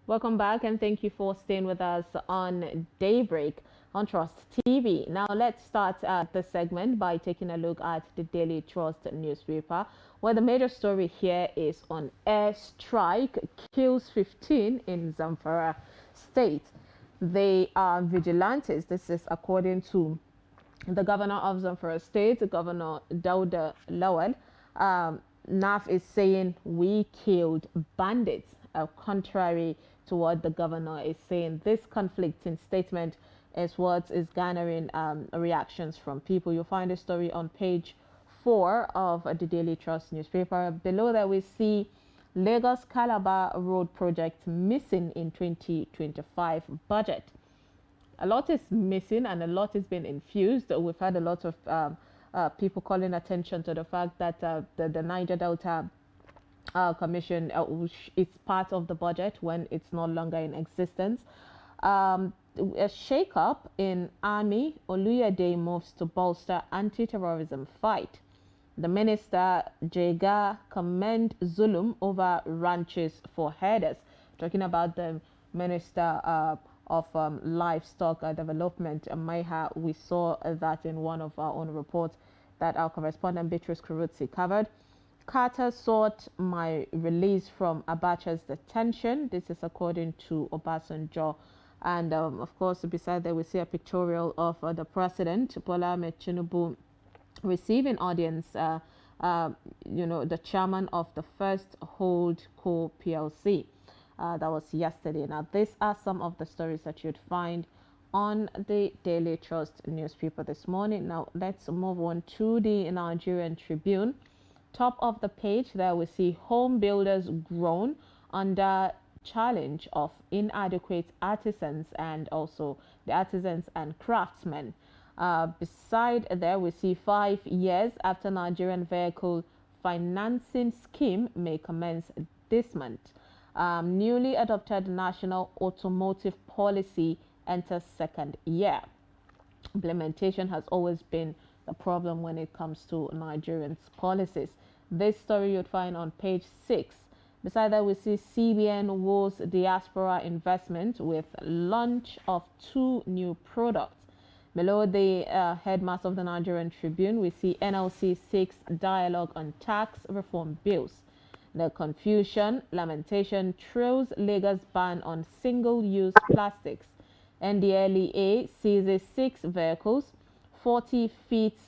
Welcome back and thank you for staying with us on Daybreak on Trust TV. Now, let's start the segment by taking a look at the Daily Trust newspaper, where the major story here is on airstrike kills 15 in Zamfara state. They are vigilantes. This is according to the governor of Zamfara state, Governor Dauda Lawal. NAF is saying we killed bandits, contrary to what the governor is saying. This conflicting statement is what is garnering reactions from people. You'll find a story on page 4 of the Daily Trust newspaper. Below that, we see Lagos Calabar Road project missing in 2025 budget. A lot is missing and a lot is being infused. We've had a lot of people calling attention to the fact that the Niger Delta Commission is part of the budget when it's no longer in existence. A shake-up in Army, Oluyede moves to bolster anti-terrorism fight. The minister, Jega, commend Zulum over ranches for herders. Talking about the minister of livestock development, Maiha, we saw that in one of our own reports that our correspondent Beatrice Kurutsi covered. Carter sought my release from Abacha's detention. This is according to Obasanjo. And of course, beside that, we see a pictorial of the president, Bola Ahmed Tinubu, receiving audience, the chairman of the first Holdco PLC. That was yesterday. Now, these are some of the stories that you'd find on the Daily Trust newspaper this morning. Now, let's move on to the Nigerian Tribune. Top of the page there, we see home builders groan under challenge of inadequate artisans and also the artisans and craftsmen. Beside there, we see 5 years after Nigerian vehicle financing scheme may commence this month. Newly adopted national automotive policy enters second year. Implementation has always been the problem when it comes to Nigerians' policies. This story you'd find on page 6. Beside that, we see CBN woos diaspora investment with launch of 2 new products. Below the headmaster of the Nigerian Tribune, we see NLC 6 dialogue on tax reform bills. The confusion, lamentation trails Lagos ban on single-use plastics. NDLEA seizes 6 vehicles, 40 feet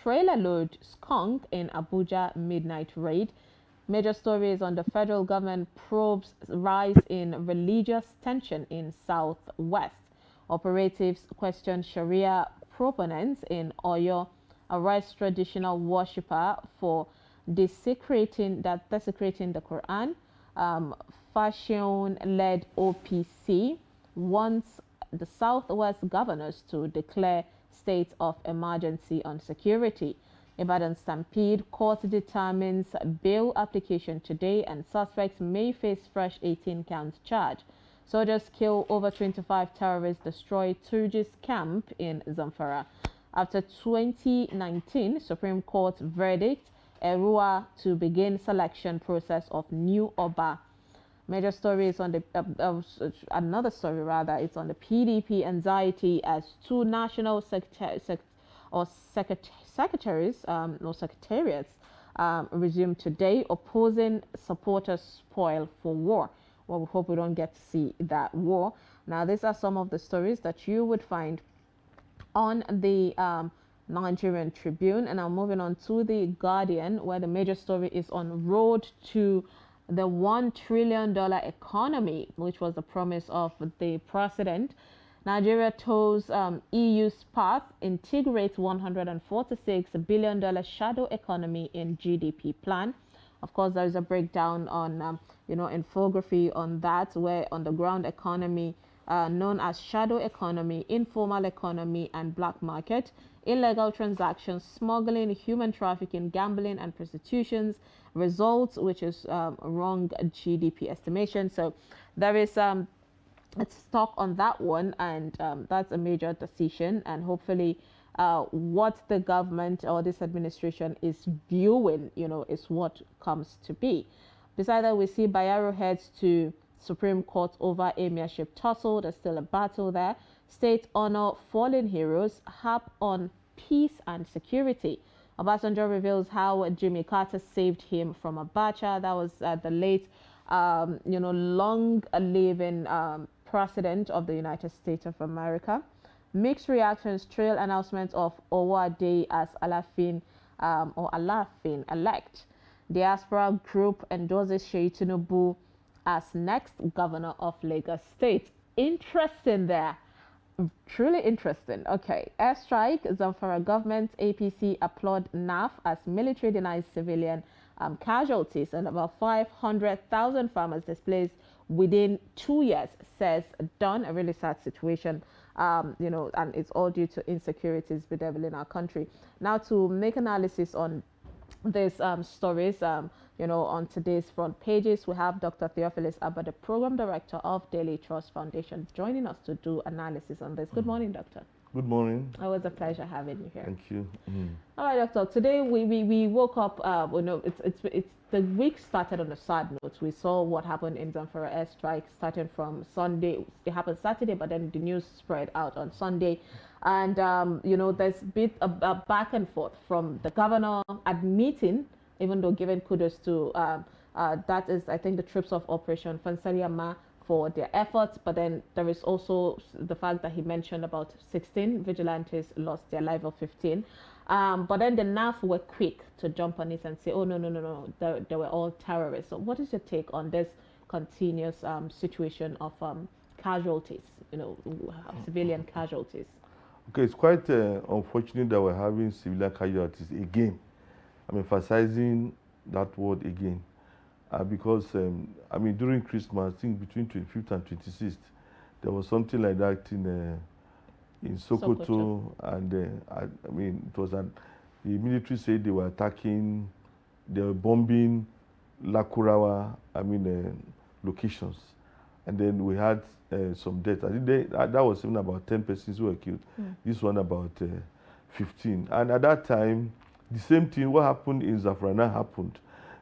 trailer load skunk in Abuja midnight raid. Major stories on the federal government probes rise in religious tension in Southwest. Operatives question Sharia proponents in Oyo, arrest traditional worshipper for desecrating the Quran. Fashion-led OPC wants the Southwest governors to declare state of emergency on security. Ibadan Stampede court determines bail application today and suspects may face fresh 18-count charge. Soldiers kill over 25 terrorists, destroy Turgis camp in Zamfara. After 2019 Supreme Court verdict, Erua to begin selection process of new Abah. Major story is on the another story rather. It's on the PDP anxiety as 2 national secretariats resume today. Opposing supporters spoil for war. Well, we hope we don't get to see that war. Now, these are some of the stories that you would find on the Nigerian Tribune. And I'm moving on to the Guardian, where the major story is on road to the $1 trillion economy, which was the promise of the president. Nigeria toes EU's path, integrates $146 billion shadow economy in GDP plan. Of course, there is a breakdown on, infography on that, where on the ground economy, known as shadow economy, informal economy, and black market, illegal transactions, smuggling, human trafficking, gambling, and prostitutions results, which is wrong GDP estimation. So there is a stock on that one, and that's a major decision, and hopefully what the government or this administration is viewing, is what comes to be. Beside that, we see Bayero heads to Supreme Court over Emirship tussle. There's still a battle there. State honor fallen heroes. Harp on peace and security. Obasanjo reveals how Jimmy Carter saved him from Abacha. That was the late, long-living president of the United States of America. Mixed reactions trail announcement of Owode as Alafin or Alafin-elect. Diaspora group endorses Tinubu as next governor of Lagos State. Interesting there. Truly interesting. Okay. Airstrike, Zamfara government, APC applaud NAF as military denies civilian casualties, and about 500,000 farmers displaced within 2 years, says Don. A really sad situation, and it's all due to insecurities bedeviling our country. Now, to make analysis on these stories, on today's front pages, we have Dr. Theophilus Abah, the Program Director of Daily Trust Foundation, joining us to do analysis on this. Good morning, Doctor. Good morning. Always a pleasure having you here. Thank you. All right, Doctor. Today we woke up. It's the week started on a sad note. We saw what happened in Zamfara airstrike starting from Sunday. It happened Saturday, but then the news spread out on Sunday. And, there's been a back and forth from the governor admitting, even though giving kudos to, that is, I think, the troops of Operation Fansariama for their efforts. But then there is also the fact that he mentioned about 16 vigilantes lost their life, of 15. But then the NAF were quick to jump on it and say, oh, no, they were all terrorists. So what is your take on this continuous situation of casualties, civilian casualties? Okay, it's quite unfortunate that we're having civilian casualties again. I'm emphasizing that word again because, during Christmas, I think between 25th and 26th, there was something like that in Sokoto. And it was the military said they were attacking, they were bombing Lakurawa, locations. And then we had some deaths. I think that was even about 10 persons who were killed. This one about 15. And at that time, the same thing, what happened in Zafrana happened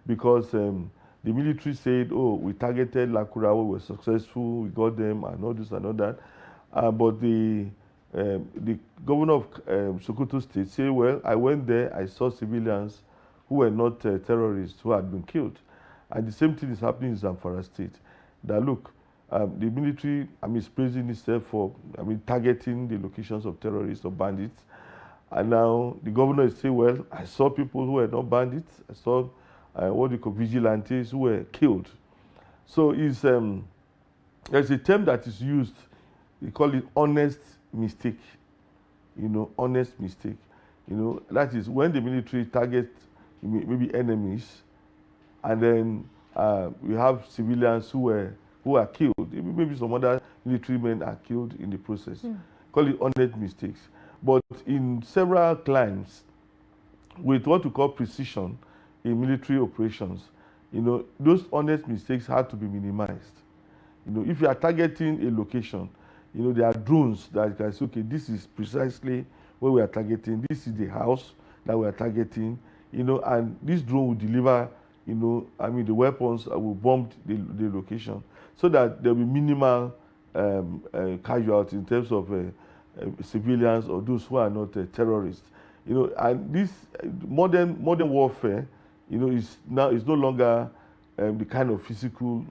because the military said, oh, we targeted Lakurawa, we were successful, we got them, and all this and all that. But the governor of Sokoto State said, well, I went there, I saw civilians who were not terrorists who had been killed. And the same thing is happening in Zamfara State. That look, the military, is praising itself for, targeting the locations of terrorists or bandits. And now the governor is saying, well, I saw people who were not bandits. I saw what we call vigilantes who were killed. So there's a term that is used. We call it honest mistake. Honest mistake. That is when the military targets maybe enemies, and then we have civilians who are killed. Maybe some other military men are killed in the process. Call it honest mistakes. But in several climes, with what we call precision in military operations, those honest mistakes had to be minimized. If you are targeting a location, there are drones that can say, okay, this is precisely where we are targeting. This is the house that we are targeting, and this drone will deliver, the weapons will bomb the location so that there will be minimal casualties in terms of civilians or those who are not terrorists. And this modern warfare, is no longer the kind of physical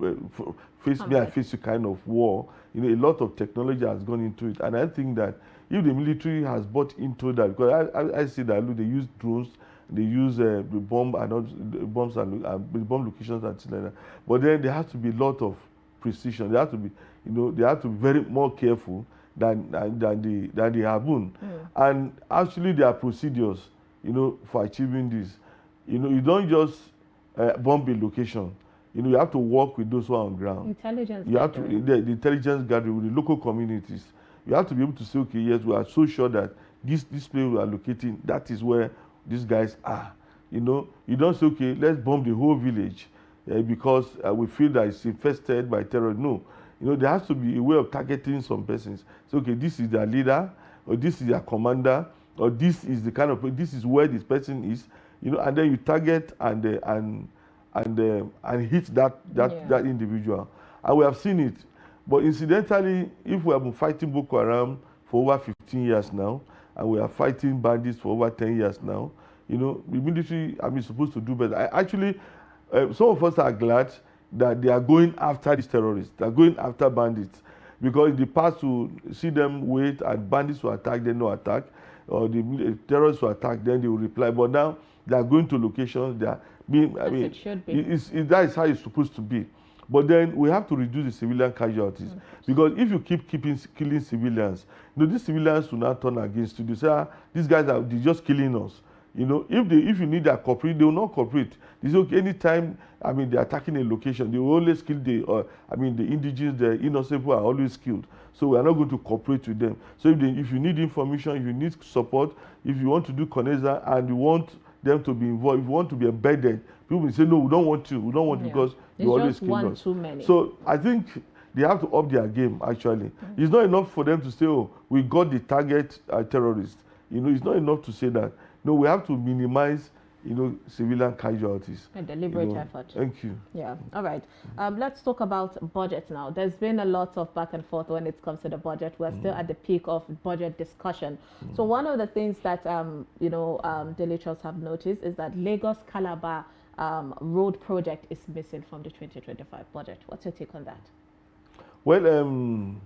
physical kind of war. A lot of technology has gone into it, and I think that if the military has bought into that, because I see that look, they use drones, they use the bomb and bombs and bomb locations and things like that. But then there has to be a lot of precision. They have to be, they have to be very more careful than they have been. And actually, there are procedures, for achieving this. You don't just bomb a location. You have to work with those who are on ground. Intelligence. You have to the intelligence gathering with the local communities. You have to be able to say, okay, yes, we are so sure that this place we are locating, that is where these guys are. You don't say, okay, let's bomb the whole village because we feel that it's infested by terror. No. There has to be a way of targeting some persons. So, okay, this is their leader, or this is their commander, or this is the kind of, this is where this person is, and then you target and hit that individual. And we have seen it. But incidentally, if we have been fighting Boko Haram for over 15 years now, and we are fighting bandits for over 10 years now, you know, the military, I mean, supposed to do better. Actually, some of us are glad that they are going after these terrorists. They are going after bandits. Because in the past, to see them wait and bandits will attack, then no attack, or the terrorists will attack, then they will reply. But now they are going to locations. They are being. I mean, it should be. That is how it's supposed to be. But then we have to reduce the civilian casualties, because if you keep killing civilians, you know, these civilians will not turn against you. They say, ah, these guys are just killing us. You know, if you need their cooperate, they will not cooperate. It's okay. Anytime, I mean, they're attacking a location, they will always kill the indigenous, the innocent people are always killed. So we are not going to cooperate with them. So if you need information, if you need support, if you want to do CONESA and you want them to be involved, if you want to be embedded, people will say, no, we don't want you. We don't want you because you always kill us. Too many. So I think they have to up their game, actually. It's not enough for them to say, oh, we got the target terrorists. You know, it's not enough to say that. No, we have to minimize, you know, civilian casualties. A deliberate effort. Thank you. Yeah. All right. Let's talk about budget now. There's been a lot of back and forth when it comes to the budget. We're still at the peak of budget discussion. So one of the things that Daily Trust have noticed is that Lagos Calabar road project is missing from the 2025 budget. What's your take on that? Well,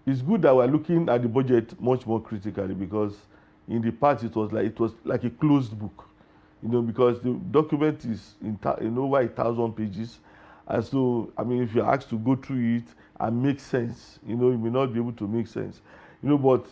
it's good that we're looking at the budget much more critically, because in the past it was like a closed book, you know, because the document is in over 1,000 pages, and so I mean, if you're asked to go through it and make sense, you know, you may not be able to make sense, you know. But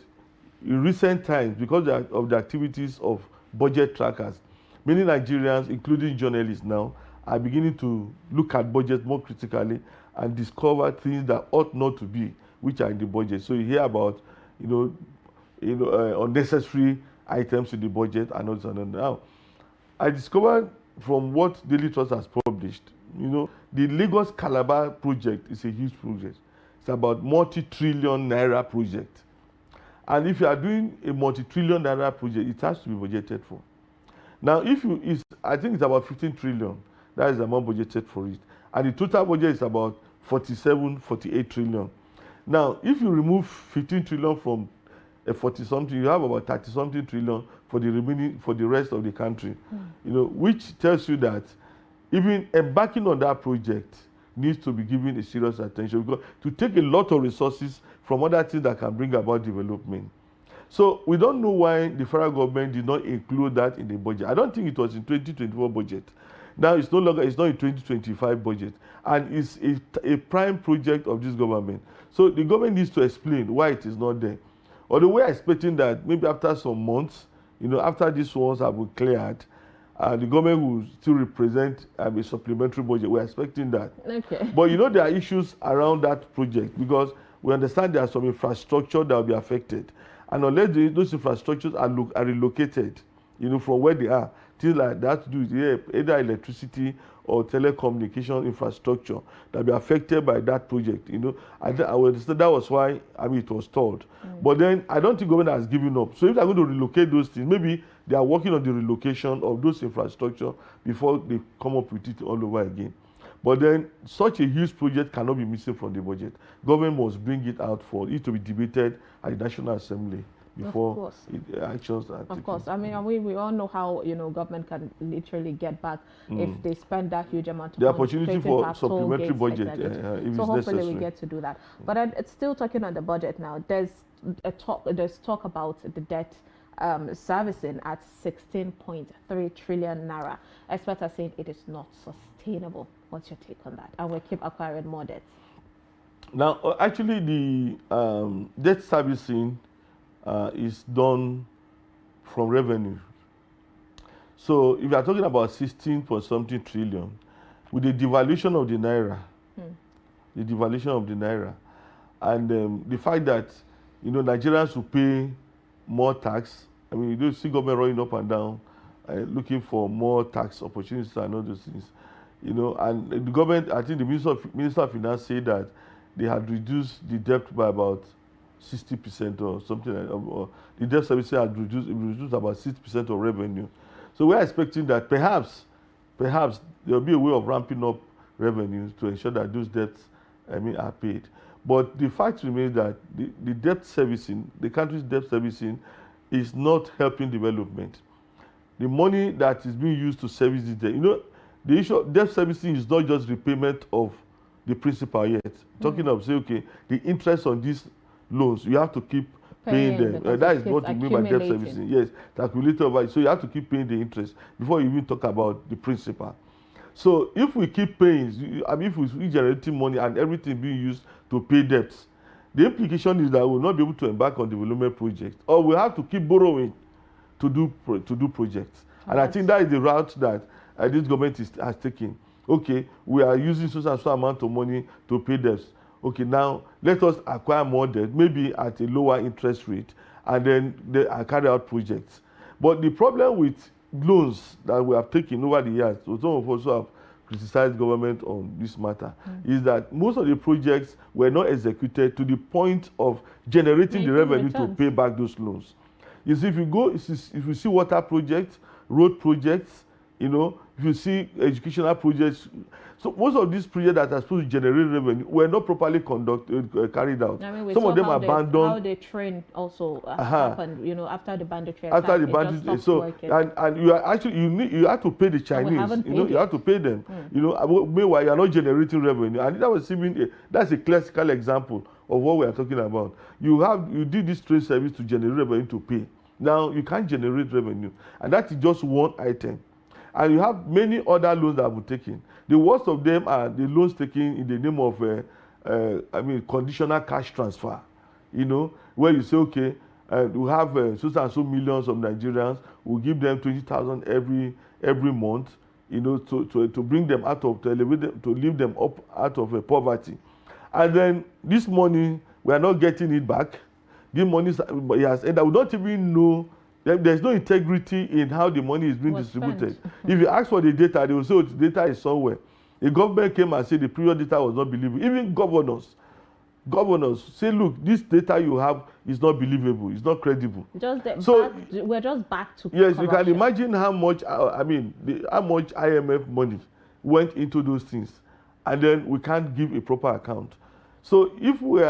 in recent times, because of the activities of budget trackers, many Nigerians, including journalists now, are beginning to look at budget more critically and discover things that ought not to be, which are in the budget. So you hear about, unnecessary items in the budget and all this and that. Now, I discovered from what Daily Trust has published, you know, the Lagos Calabar project is a huge project. It's about multi-trillion naira project. And if you are doing a multi-trillion naira project, it has to be budgeted for. Now, I think it's about 15 trillion. That is the amount budgeted for it. And the total budget is about 48 trillion. Now, if you remove 15 trillion from 40-something, you have about 30-something trillion for the rest of the country. You know, which tells you that even embarking on that project needs to be given a serious attention, because to take a lot of resources from other things that can bring about development. So we don't know why the federal government did not include that in the budget. I don't think it was in 2024 budget. Now it's not in 2025 budget, and it's a prime project of this government. So the government needs to explain why it is not there. Although we are expecting that maybe after some months, you know, after these ones have been cleared, the government will still represent a supplementary budget. We're expecting that. Okay. But you know, there are issues around that project, because we understand there are some infrastructure that will be affected. And unless those infrastructures are relocated, you know, from where they are, things like that to do with either electricity or telecommunication infrastructure that be affected by that project, you know. I understand that was why, I mean, it was stalled. But then I don't think government has given up. So if they're going to relocate those things, maybe they are working on the relocation of those infrastructure before they come up with it all over again. But then such a huge project cannot be missing from the budget. Government must bring it out for it to be debated at the National Assembly before actions are taken. Of course. I mean, we all know how, you know, government can literally get back if they spend that huge amount of the money. opportunity for supplementary budget, if so hopefully necessary. we get to do that. But it's still talking on the budget now. There's talk about the debt servicing at 16.3 trillion naira. Experts are saying it is not sustainable. What's your take on that? And we'll keep acquiring more debts. Now, actually, the debt servicing is done from revenue. So if you are talking about 16.something trillion, with the devaluation of the naira, and the fact that, you know, Nigerians will pay more tax. I mean, you don't see government running up and down, looking for more tax opportunities and all those things, you know. And the government, I think the Minister of Finance said that they had reduced the debt by about 60% or something like that, or the debt service had reduced about 60% of revenue. So we're expecting that perhaps there will be a way of ramping up revenues to ensure that those debts are paid. But the fact remains that the debt servicing, the country's debt servicing, is not helping development. The money that is being used to service the debt, the issue of debt servicing is not just repayment of the principal yet. Talking of, say, okay, the interest on these loans, you have to keep paying them. That is what we mean by debt servicing. Yes, the accumulated over. So you have to keep paying the interest before you even talk about the principal. So if we keep paying, if we generating money and everything being used to pay debts, the implication is that we will not be able to embark on development projects, or we have to keep borrowing to do projects. And I think that is the route that this government has taken. Okay, we are using so and so amount of money to pay debts. Okay, now let us acquire more debt, maybe at a lower interest rate, and then carry out projects. But the problem with loans that we have taken over the years, so some of us have criticized government on this matter, is that most of the projects were not executed to the point of generating the revenue to pay back those loans. You see, if you see water projects, road projects, if you see educational projects, so most of these projects that are supposed to generate revenue were not properly carried out. Some of them are abandoned. How the train also happened, after the banditry attack. After the banditry, so and you are actually you have to pay the Chinese. You have to pay them. Meanwhile you are not generating revenue, and that's a classical example of what we are talking about. You did this train service to generate revenue to pay. Now you can't generate revenue, and that is just one item. And you have many other loans that have been taken. The worst of them are the loans taken in the name of conditional cash transfer. Where you say, okay, we have so and so millions of Nigerians. We'll give them 20,000 every month. To bring them out of, to elevate them, to lift them up out of poverty. And then this money, we are not getting it back. The money has ended. We don't even know. There's no integrity in how the money is being distributed. If you ask for the data, they will say, oh, the data is somewhere. The government came and said the previous data was not believable. Even governors say, look, this data you have is not believable, it's not credible. We're just back to yes, corruption. You can imagine how much how much IMF money went into those things, and then we can't give a proper account. So if we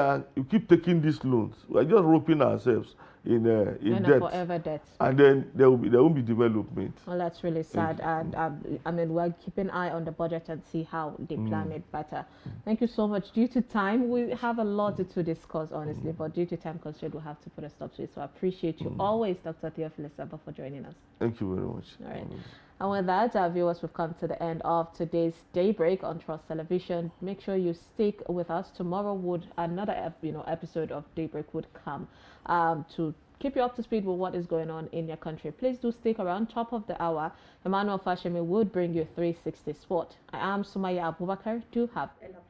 keep taking these loans, we are just roping ourselves in debt, forever debt, and then there won't be development. Well, that's really sad. And we're keeping an eye on the budget and see how they plan it better. Thank you so much. Due to time, we have a lot to discuss, honestly, but due to time constraint, we'll have to put a stop to it. So I appreciate you always, Dr. Theophilus Abah, for joining us. Thank you very much. All right. And with that, our viewers, we've come to the end of today's Daybreak on Trust Television. Make sure you stick with us. Tomorrow another episode of Daybreak would come to keep you up to speed with what is going on in your country. Please do stick around. Top of the hour, Emmanuel Fashemi would bring you 360 Sport. I am Sumaya Abubakar. Do have a